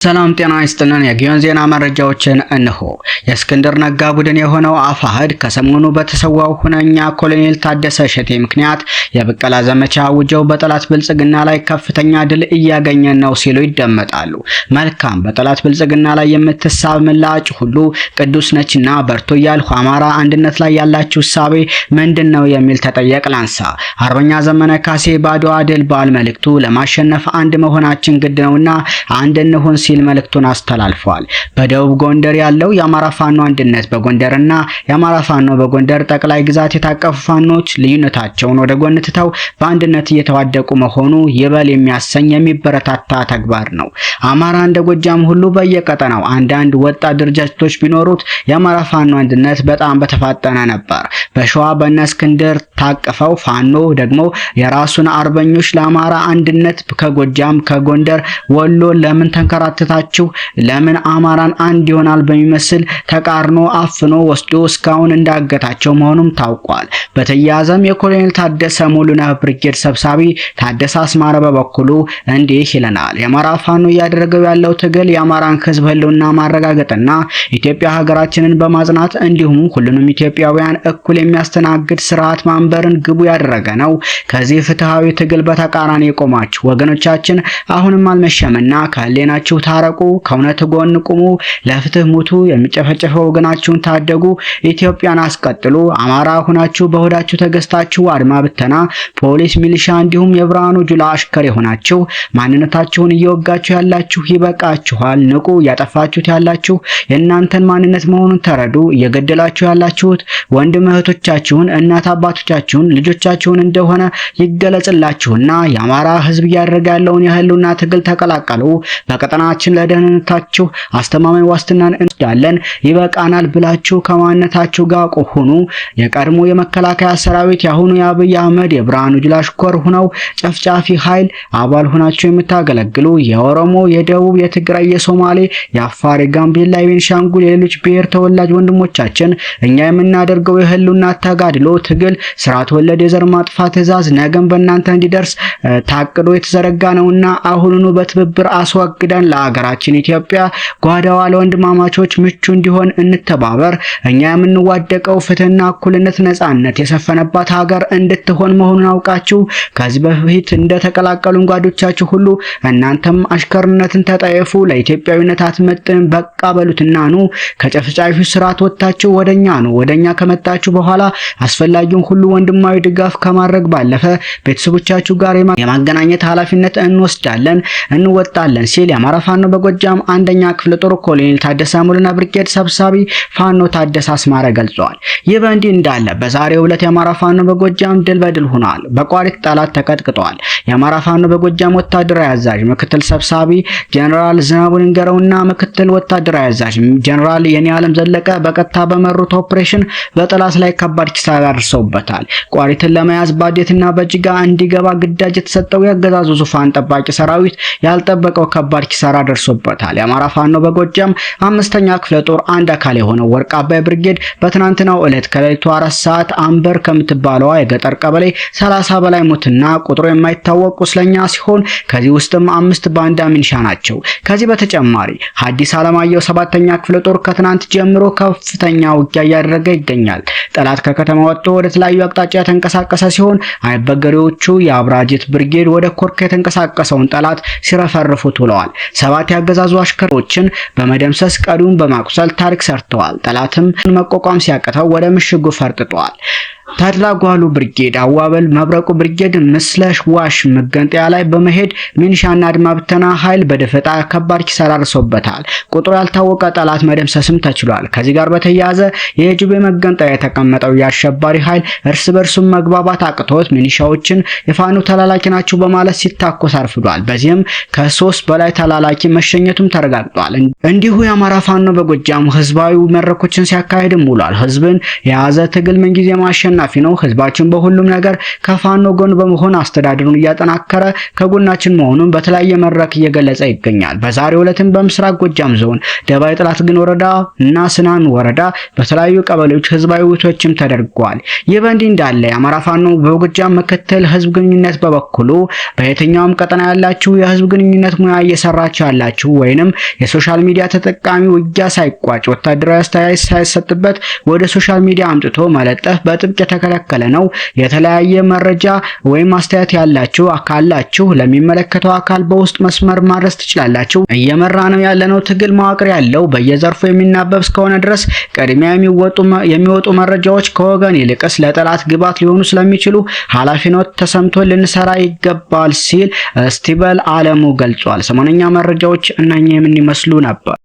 ሰላም ጤና ይስጥልን። የጊዮን ዜና መረጃዎችን እንሆ። የእስክንድር ነጋ ቡድን የሆነው አፋሕድ ከሰሞኑ በተሰዋው ሁነኛ ኮሎኔል ታደሰ እሸቴ ምክንያት የብቀላ ዘመቻ አውጀው በጠላት ብልጽግና ላይ ከፍተኛ ድል እያገኘ ነው ሲሉ ይደመጣሉ። መልካም፣ በጠላት ብልጽግና ላይ የምትሳብ ምላጭ ሁሉ ቅዱስ ነችና በርቱ እያልሁ አማራ አንድነት ላይ ያላችሁ እሳቤ ምንድነው የሚል ተጠየቅ ላንሳ። አርበኛ ዘመነ ካሴ በአድዋ ድል በዓል መልእክቱ ለማሸነፍ አንድ መሆናችን ግድ ነውና አንድ እንሁን ሲል መልእክቱን አስተላልፏል። በደቡብ ጎንደር ያለው የአማራ ፋኖ አንድነት በጎንደርና የአማራ ፋኖ በጎንደር ጠቅላይ ግዛት የታቀፉ ፋኖች ልዩነታቸውን ወደ ጎን ትተው በአንድነት እየተዋደቁ መሆኑ ይበል የሚያሰኝ የሚበረታታ ተግባር ነው። አማራ እንደ ጎጃም ሁሉ በየቀጠናው አንዳንድ ወጣት ድርጅቶች ቢኖሩት የአማራ ፋኖ አንድነት በጣም በተፋጠነ ነበር። በሸዋ በእነ እስክንድር ታቀፈው ፋኖ ደግሞ የራሱን አርበኞች ለአማራ አንድነት ከጎጃም ከጎንደር ወሎ ለምን ተንከራተታችሁ ለምን አማራን አንድ ይሆናል በሚመስል ተቃርኖ አፍኖ ወስዶ እስካሁን እንዳገታቸው መሆኑም ታውቋል። በተያያዘም የኮሎኔል ታደሰ ሙሉነህ ብርጌድ ሰብሳቢ ታደሰ አስማረ በበኩሉ እንዲህ ይለናል። የአማራ ፋኖ እያደረገው ያለው ትግል የአማራን ሕዝብ ህልውና ማረጋገጥና ኢትዮጵያ ሀገራችንን በማጽናት እንዲሁም ሁሉንም ኢትዮጵያውያን እኩል የሚያስተናግድ ስርዓት ማንበርን ግቡ ያደረገ ነው። ከዚህ ፍትሃዊ ትግል በተቃራኒ የቆማችሁ ወገኖቻችን አሁንም አልመሸምና ከህሊናችሁ ታረቁ፣ ከእውነት ጎን ቁሙ፣ ለፍትህ ሙቱ፣ የሚጨፈጨፈው ወገናችሁን ታደጉ፣ ኢትዮጵያን አስቀጥሉ። አማራ ሁናችሁ በሆዳችሁ ተገዝታችሁ አድማ ብተና፣ ፖሊስ፣ ሚሊሻ እንዲሁም የብርሃኑ ጁላ አሽከር የሆናችሁ ማንነታችሁን እየወጋችሁ ያላችሁ ይበቃችኋል፣ ንቁ። እያጠፋችሁት ያላችሁ የእናንተን ማንነት መሆኑን ተረዱ። እየገደላችሁ ያላችሁት ወንድም እህቶቻችሁን፣ እናት አባቶቻችሁን፣ ልጆቻችሁን እንደሆነ ይገለጽላችሁና የአማራ ህዝብ እያደረገ ያለውን የህልውና ትግል ተቀላቀሉ። በቀጠናችን ለደህንነታችሁ አስተማማኝ ዋስትናን እንወስዳለን፣ ይበቃናል ብላችሁ ከማንነታችሁ ጋር ሁኑ። የቀድሞ የመከላከያ ሰራዊት ያሁኑ የአብይ አህመድ የብርሃኑ ጁላ አሽከር ሆነው ጨፍጫፊ ኃይል አባል ሆናችሁ የምታገለግሉ የኦሮሞ፣ የደቡብ፣ የትግራይ፣ የሶማሌ፣ የአፋር፣ የጋምቤላ፣ የቤንሻንጉል የሌሎች ብሔር ተወላጅ ወንድሞቻችን እኛ የምናደርገው የህልውና ተጋድሎ ትግል ስርዓት ወለድ የዘር ማጥፋት ትዕዛዝ ነገም በእናንተ እንዲደርስ ታቅዶ የተዘረጋ ነውና አሁኑኑ በትብብር አስወግደን ለሀገራችን ኢትዮጵያ ጓዳዋ ለወንድማማቾች ምቹ እንዲሆን እንተባበር። እኛ የምንዋደቀው ፍትህና እኩልነት ነጻነት የሰፈነባት ሀገር እንድትሆን መሆኑን አውቃችሁ ከዚህ በፊት እንደተቀላቀሉን ጓዶቻችሁ ሁሉ እናንተም አሽከርነትን ተጠየፉ። ለኢትዮጵያዊነት አትመጥን በቃ በሉትና ኑ። ከጨፍጫፊው ስርዓት ወጣችሁ ወደኛ ነው። ወደኛ ከመጣችሁ በኋላ አስፈላጊውን ሁሉ ወንድማዊ ድጋፍ ከማድረግ ባለፈ ቤተሰቦቻችሁ ጋር የማገናኘት ኃላፊነት እንወስዳለን እንወጣለን ሲል የአማራ ፋኖ በጎጃም አንደኛ ክፍለ ጦር ኮሎኔል ታደሰ ሙሉነህ ብርጌድ ሰብሳቢ ፋኖ ታደሰ አስማረ ገልጿል። ይህ በእንዲህ እንዳለ በዛሬው ዕለት የአማራ ፋኖ በጎጃም ድል በድል ሆኗል። በቋሪት ጠላት ተቀጥቅጧል። የአማራ ፋኖ በጎጃም ወታደራዊ አዛዥ ምክትል ሰብሳቢ ጀነራል ዝናቡ ንገረውና ምክትል ወታደራዊ አዛዥ ጀነራል የኔዓለም ዘለቀ በቀጥታ በመሩት ኦፕሬሽን በጠላት ላይ ከባድ ኪሳራ ደርሰውበታል። ቋሪትን ለመያዝ ባዴትና በጅጋ እንዲገባ ግዳጅ የተሰጠው የአገዛዙ ዙፋን ጠባቂ ሰራዊት ያልጠበቀው ከባድ ኪሳራ ደርሶበታል። የአማራ ፋኖ በጎጃም አምስተኛ ክፍለ ጦር አንድ አካል የሆነው ወርቅ አባይ ብርጌድ በትናንትናው ዕለት ከሌሊቱ 4 ሰዓት አንበር ከምትባለዋ የገጠር ቀበሌ 30 በላይ ሞትና ቁጥሩ የማይታወቅ ቁስለኛ ሲሆን ከዚህ ውስጥም 5 ባንዳ ሚኒሻ ናቸው። ከዚህ በተጨማሪ ሐዲስ ዓለማየሁ 7ኛ ክፍለ ጦር ከትናንት ጀምሮ ከፍተኛ ውጊያ እያደረገ ይገኛል። ጠላት ከከተማ ወጥቶ ወደ ተለያዩ አቅጣጫ የተንቀሳቀሰ ሲሆን አይበገሬዎቹ የአብራጅት ብርጌድ ወደ ኮርክ የተንቀሳቀሰውን ጠላት ሲረፈርፉት ውለዋል። 7 ያገዛዙ አሽከሮችን በመደምሰስ ቀሪውን በማቁሰል ታሪክ ሰርተዋል። ጠላትም መቋቋም ሲያቅተው ወደ ምሽጉ ፈርጥጧል። ታድላ ጓሉ ብርጌድ አዋበል መብረቁ ብርጌድ ምስለሽ ዋሽ መገንጠያ ላይ በመሄድ ሚኒሻና አድማ ብተና ኃይል በደፈጣ ከባድ ኪሳራ ደርሶበታል። ቁጥሩ ያልታወቀ ጠላት መደምሰስም ተችሏል። ከዚህ ጋር በተያያዘ የጅቤ መገንጠያ የተቀመጠው የአሸባሪ ኃይል እርስ በርሱ መግባባት አቅቶት ሚኒሻዎችን የፋኖ ተላላኪ ናቸው በማለት ሲታኮስ አርፍዷል። በዚህም ከ3 በላይ ተላላኪ መሸኘቱም ተረጋግጧል። እንዲሁ የአማራ ፋኖ በጎጃም ህዝባዊ መድረኮችን ሲያካሂድም ውሏል። ህዝብን የያዘ ትግል ምንጊዜ ማሸነፍ አሸናፊ ነው። ህዝባችን በሁሉም ነገር ከፋኖ ጎን በመሆን አስተዳደሩን እያጠናከረ ከጎናችን መሆኑን በተለያየ መድረክ እየገለጸ ይገኛል። በዛሬው ዕለትም በምስራቅ ጎጃም ዞን ደባይ ጥላት ግን ወረዳ እና ስናን ወረዳ በተለያዩ ቀበሌዎች ህዝባዊ ውይይቶችም ተደርገዋል። ይህ በእንዲህ እንዳለ የአማራ ፋኖ በጎጃም ምክትል ህዝብ ግንኙነት በበኩሉ በየትኛውም ቀጠና ያላችሁ የህዝብ ግንኙነት ሙያ እየሰራችሁ ያላችሁ ወይንም የሶሻል ሚዲያ ተጠቃሚ ውጊያ ሳይቋጭ ወታደራዊ አስተያየት ሳይሰጥበት ወደ ሶሻል ሚዲያ አምጥቶ መለጠፍ በጥብቅ የተከለከለ ነው። የተለያየ መረጃ ወይም አስተያየት ያላችሁ አካላችሁ ለሚመለከተው አካል በውስጥ መስመር ማድረስ ትችላላችሁ። እየመራ ነው ያለነው ትግል መዋቅር ያለው በየዘርፉ የሚናበብ እስከሆነ ድረስ ቅድሚያ የሚወጡ መረጃዎች ከወገን ይልቅስ ለጠላት ግባት ሊሆኑ ስለሚችሉ ኃላፊነት ተሰምቶ ልንሰራ ይገባል ሲል ስቲበል አለሙ ገልጿል። ሰሞነኛ መረጃዎች እነኚህ ምን ይመስሉ ነበር?